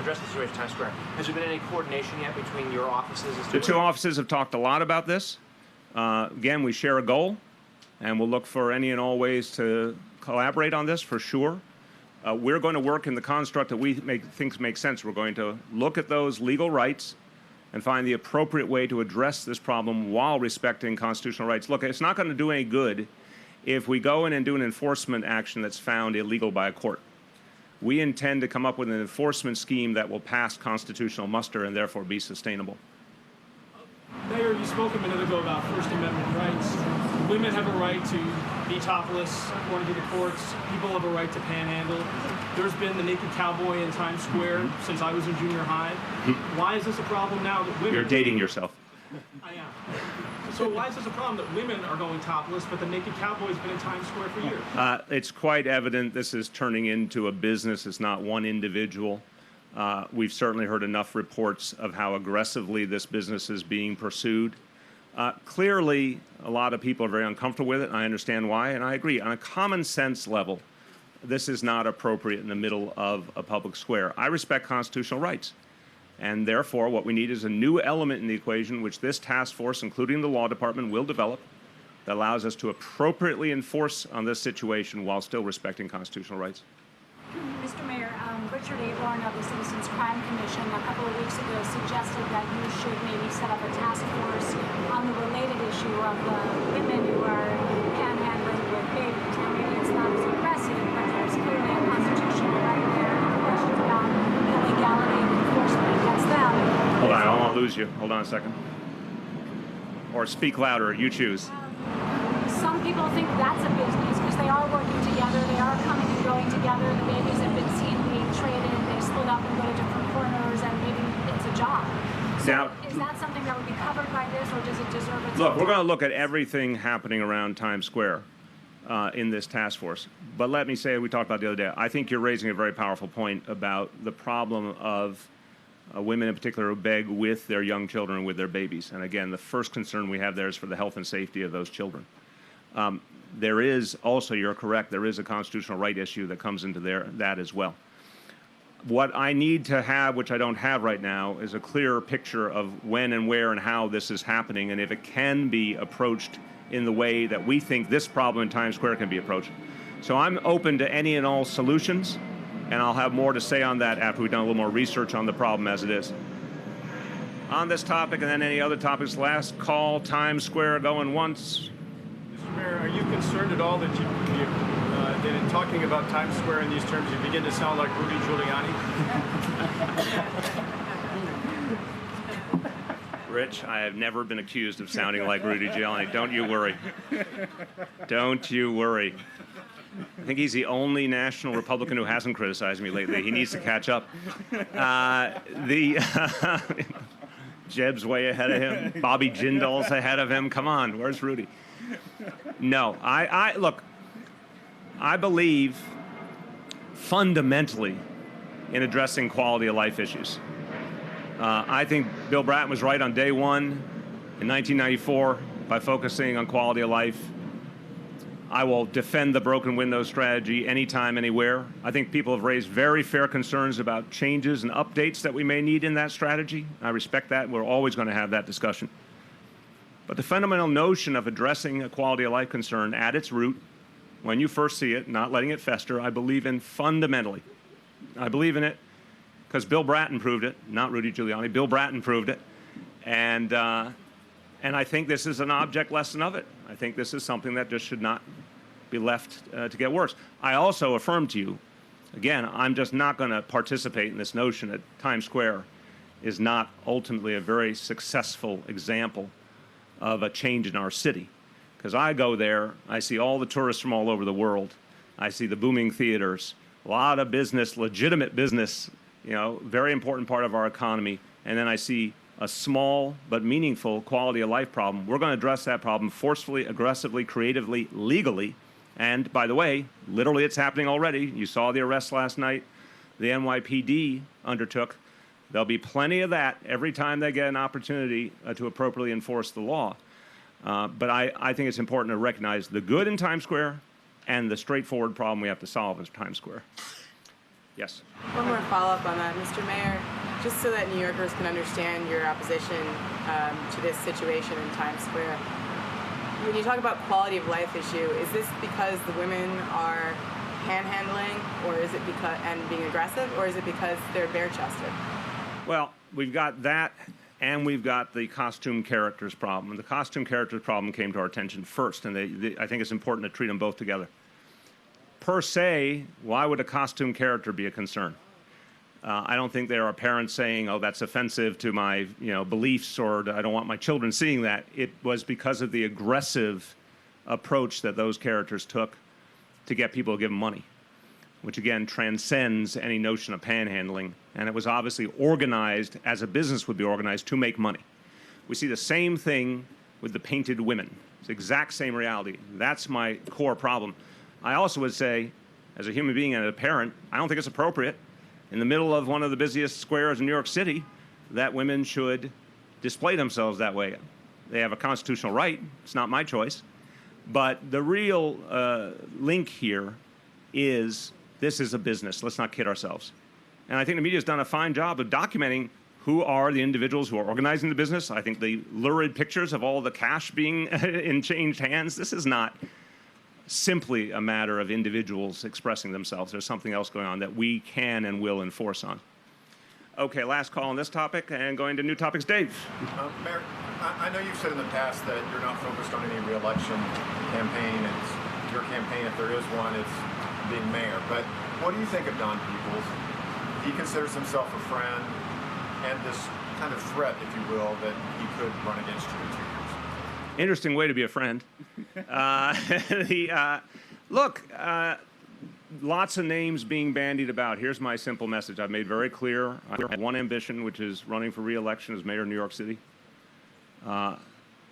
address the situation at Times Square. Has there been any coordination yet between your offices? The two offices have talked a lot about this. Again, we share a goal, and we'll look for any and all ways to collaborate on this for sure. We're going to work in the construct that we think makes sense. We're going to look at those legal rights and find the appropriate way to address this problem while respecting constitutional rights. Look, it's not going to do any good if we go in and do an enforcement action that's found illegal by a court. We intend to come up with an enforcement scheme that will pass constitutional muster and therefore be sustainable. Mayor, you spoke a minute ago about First Amendment rights. Women have a right to be topless, according to the courts. People have a right to panhandle. There's been the naked cowboy in Times Square since I was in junior high. Why is this a problem now that women... You're dating yourself. I am. So why is this a problem that women are going topless, but the naked cowboy's been in Times Square for years? It's quite evident this is turning into a business. It's not one individual. We've certainly heard enough reports of how aggressively this business is being pursued. Clearly, a lot of people are very uncomfortable with it, and I understand why, and I agree. On a common sense level, this is not appropriate in the middle of a public square. I respect constitutional rights. And therefore, what we need is a new element in the equation, which this task force, including the law department, will develop, that allows us to appropriately enforce on this situation while still respecting constitutional rights. Mr. Mayor, Richard Aborn of the Citizens Crime Commission a couple of weeks ago suggested that you should maybe set up a task force on the related issue of the women who are panhandling with babies. Now, maybe it's not as aggressive, but there's clearly a constitutional right there. Questions about the legality of enforcement against them. Hold on, I won't lose you. Hold on a second. Or speak louder, you choose. Some people think that's a business because they are working together, they are coming and going together, the babies have been seen being traded, they split up and go to different corners, and maybe it's a job. So Now, is that something that would be covered by this, or does it deserve its look, own? we're going to look at everything happening around Times Square in this task force. But let me say, we talked about the other day, I think you're raising a very powerful point about the problem of women in particular who beg with their young children and with their babies. And again, the first concern we have there is for the health and safety of those children. There is also, you're correct, there is a constitutional right issue that comes into that as well. What I need to have, which I don't have right now, is a clearer picture of when and where and how this is happening, and if it can be approached in the way that we think this problem in Times Square can be approached. So I'm open to any and all solutions, and I'll have more to say on that after we've done a little more research on the problem as it is. On this topic and then any other topics, last call, Times Square going once. Mr. Mayor, are you concerned at all that that in talking about Times Square in these terms, you begin to sound like Rudy Giuliani? Rich, I have never been accused of sounding like Rudy Giuliani. Don't you worry. Don't you worry. I think he's the only national Republican who hasn't criticized me lately. He needs to catch up. Jeb's way ahead of him. Bobby Jindal's ahead of him. Come on, where's Rudy? No, look, I believe fundamentally in addressing quality of life issues. I think Bill Bratton was right on day one in 1994 by focusing on quality of life. I will defend the broken window strategy anytime, anywhere. I think people have raised very fair concerns about changes and updates that we may need in that strategy. I respect that. We're always going to have that discussion. But the fundamental notion of addressing a quality of life concern at its root, when you first see it, not letting it fester, I believe in fundamentally. I believe in it because Bill Bratton proved it, not Rudy Giuliani. Bill Bratton proved it. And I think this is an object lesson of it. I think this is something that just should not be left to get worse. I also affirm to you, again, I'm just not going to participate in this notion that Times Square is not ultimately a very successful example of a change in our city. Because I go there, I see all the tourists from all over the world. I see the booming theaters, a lot of business, legitimate business, you know, very important part of our economy. And then I see a small but meaningful quality of life problem. We're going to address that problem forcefully, aggressively, creatively, legally. And by the way, literally it's happening already. You saw the arrest last night the NYPD undertook. There'll be plenty of that every time they get an opportunity to appropriately enforce the law. But I think it's important to recognize the good in Times Square and the straightforward problem we have to solve in Times Square. Yes? One more follow-up on that, Mr. Mayor. Just so that New Yorkers can understand your opposition to this situation in Times Square. When you talk about quality of life issue, is this because the women are panhandling, or is it because and being aggressive, or is it because they're bare-chested? Well, we've got that, and we've got the costume characters problem. And the costume characters problem came to our attention first, and I think it's important to treat them both together. Per se, why would a costume character be a concern? I don't think there are parents saying, oh, that's offensive to my beliefs, or I don't want my children seeing that. It was because of the aggressive approach that those characters took to get people to give them money, which again transcends any notion of panhandling. And it was obviously organized as a business would be organized to make money. We see the same thing with the painted women. It's the exact same reality. That's my core problem. I also would say, as a human being and a parent, I don't think it's appropriate in the middle of one of the busiest squares in New York City that women should display themselves that way. They have a constitutional right. It's not my choice. But the real link here is this is a business. Let's not kid ourselves. And I think the media has done a fine job of documenting who are the individuals who are organizing the business. I think the lurid pictures of all the cash being in changed hands, this is not simply a matter of individuals expressing themselves. There's something else going on that we can and will enforce on. Okay, last call on this topic, and going to new topics. Dave. Mayor, I know you've said in the past that you're not focused on any re-election campaign. It's your campaign, if there is one, it's being mayor. But what do you think of Don Peoples? He considers himself a friend, and this kind of threat, if you will, that he could run against you in 2 years. Interesting way to be a friend. Look, lots of names being bandied about. Here's my simple message. I've made very clear. I have one ambition, which is running for re-election as mayor of New York City. I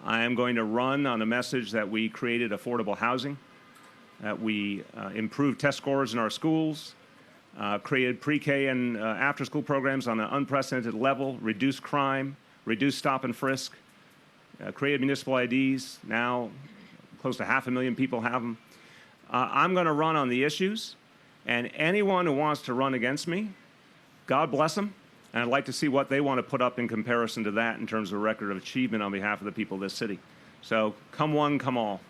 am going to run on a message that we created affordable housing, that we improved test scores in our schools, created pre-K and after-school programs on an unprecedented level, reduced crime, reduced stop and frisk, created municipal IDs. Now close to 500,000 people have them. I'm going to run on the issues, and anyone who wants to run against me, God bless them, and I'd like to see what they want to put up in comparison to that in terms of a record of achievement on behalf of the people of this city. So come one, come all.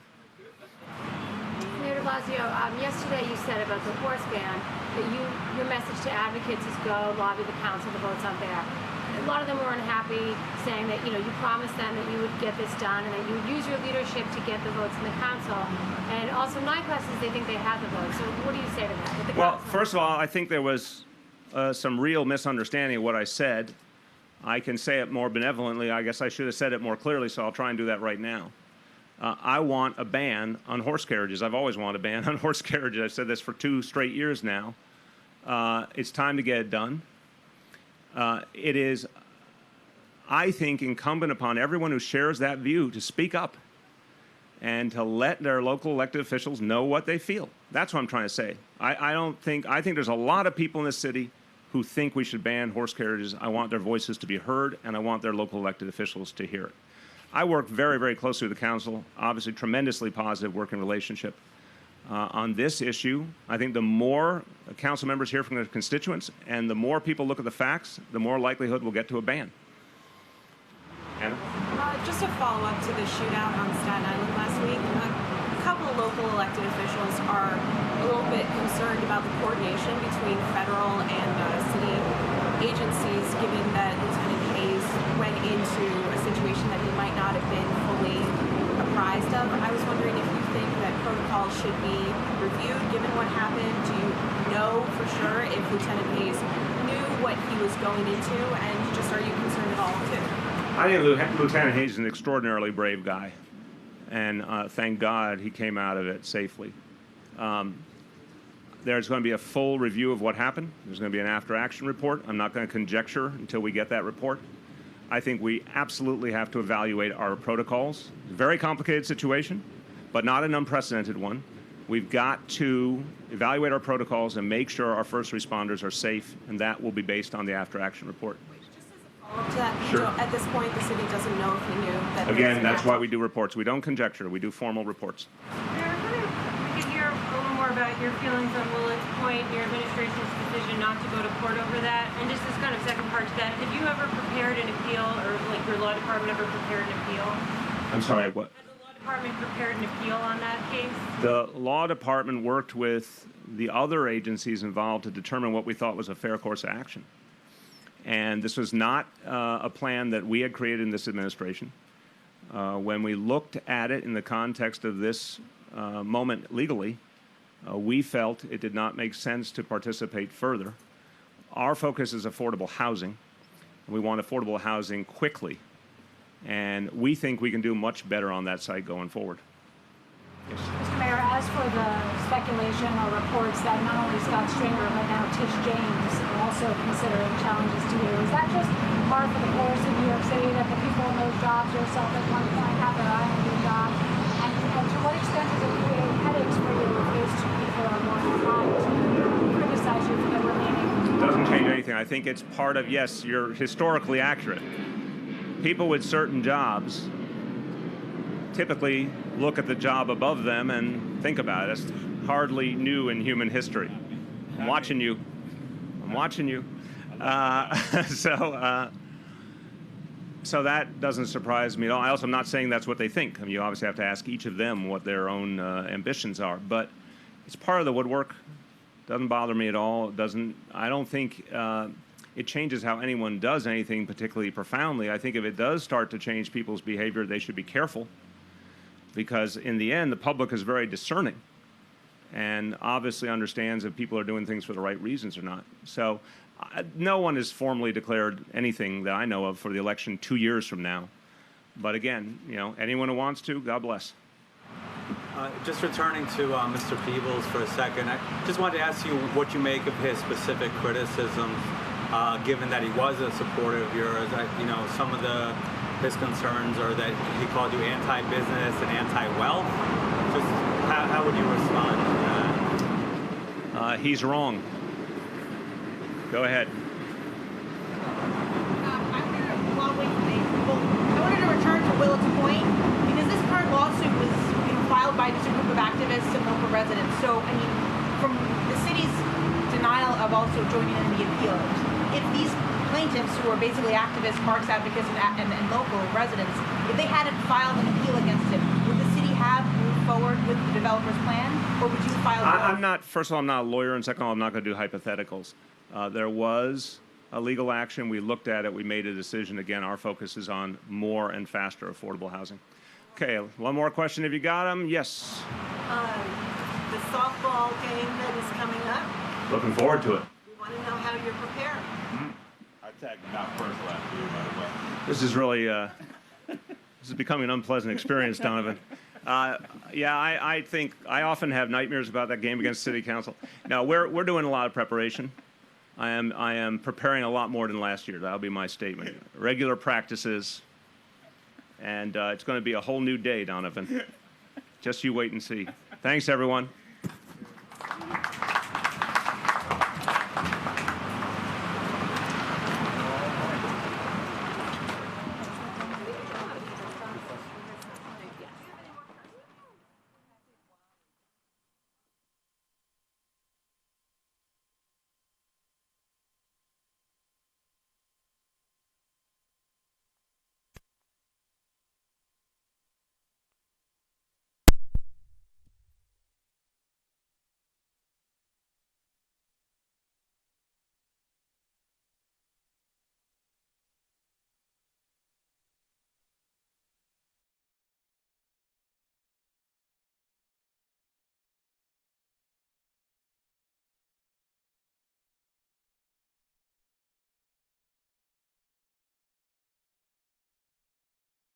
Mayor de Blasio, yesterday you said about the horse ban that your message to advocates is go lobby the council to vote something out. A lot of them were unhappy, saying that you promised them that you would get this done and that you would use your leadership to get the votes in the council. And also NICLAS says they think they have the votes. So what do you say to that? Well, first of all, I think there was some real misunderstanding of what I said. I can say it more benevolently. I guess I should have said it more clearly, so I'll try and do that right now. I want a ban on horse carriages. I've always wanted a ban on horse carriages. I've said this for 2 straight years now. It's time to get it done. It is, I think, incumbent upon everyone who shares that view to speak up and to let their local elected officials know what they feel. That's what I'm trying to say. I think there's a lot of people in this city who think we should ban horse carriages. I want their voices to be heard, and I want their local elected officials to hear it. I work very, very closely with the council, obviously tremendously positive working relationship. On this issue, I think the more council members hear from their constituents and the more people look at the facts, the more likelihood we'll get to a ban. Anna? Just a follow-up to the shootout on Staten Island last week. A couple of local elected officials are a little bit concerned about the coordination between federal and city agencies, given that Lieutenant Hayes went into a situation that he might not have been fully apprised of. I was wondering if you think that protocol should be reviewed given what happened. Do you know for sure if Lieutenant Hayes knew what he was going into, and just are you concerned at all too? I think Lieutenant Hayes is an extraordinarily brave guy, and thank God he came out of it safely. There's going to be a full review of what happened. There's going to be an after-action report. I'm not going to conjecture until we get that report. I think we absolutely have to evaluate our protocols. It's a very complicated situation, but not an unprecedented one. We've got to evaluate our protocols and make sure our first responders are safe, and that will be based on the after-action report. To that, Sure. At this point, the city doesn't know if he knew that. Again, that's why we do reports. We don't conjecture. We do formal reports. Mayor, we could hear a little more about your feelings on Willard's point, your administration's decision not to go to court over that, and just this kind of second part to that. Have you ever prepared an appeal, or like your law department ever prepared an appeal? I'm sorry, what? Has the law department prepared an appeal on that case? The law department worked with the other agencies involved to determine what we thought was a fair course of action. And this was not a plan that we had created in this administration. When we looked at it in the context of this moment legally, we felt it did not make sense to participate further. Our focus is affordable housing. We want affordable housing quickly. And we think we can do much better on that site going forward. Yes. Mr. Mayor, as for the speculation or reports that not only Scott Stringer but now Tish James are also considering challenges to you, is that just hard for the players in New York City that the people in those jobs yourself at one point have their eye on your job? And to what extent does it create headaches for you if those two people are more inclined to criticize you for their remaining? It doesn't change anything. I think it's part of, yes, you're historically accurate. People with certain jobs typically look at the job above them and think about it. It's hardly new in human history. I'm watching you. I'm watching you. So that doesn't surprise me at all. I also am not saying that's what they think. I mean, you obviously have to ask each of them what their own ambitions are. But it's part of the woodwork. Doesn't bother me at all. It doesn't. I don't think it changes how anyone does anything particularly profoundly. I think if it does start to change people's behavior, they should be careful, because in the end, the public is very discerning and obviously understands if people are doing things for the right reasons or not. So no one has formally declared anything that I know of for the election 2 years from now. But again, you know, anyone who wants to, God bless. Just returning to Mr. Peebles for a second, I just wanted to ask you what you make of his specific criticisms, given that he was a supporter of yours. You know, some of his concerns are that he called you anti-business and anti-wealth. Just how would you respond to that? He's wrong. Go ahead. I wanted to return to Willett's point, because this current lawsuit was filed by just a group of activists and local residents. So, I mean, from the city's denial of also joining in the appeal, if these plaintiffs, who are basically activists, parks advocates, and local residents, if they hadn't filed an appeal against him, would the city have moved forward with the developer's plan, or would you file? I'm not. First of all, I'm not a lawyer, and second of all, I'm not going to do hypotheticals. There was a legal action. We looked at it. We made a decision. Again, our focus is on more and faster affordable housing. Okay, one more question if you got them. Yes. The softball game that is coming up. Looking forward to it. We want to know how you're preparing. I tagged him out first last year, by the way. This is really, this is becoming an unpleasant experience, Donovan. Yeah, I think I often have nightmares about that game against City Council. Now, we're doing a lot of preparation. I am preparing a lot more than last year. That'll be my statement. Regular practices, and it's going to be a whole new day, Donovan. Just you wait and see. Thanks, everyone.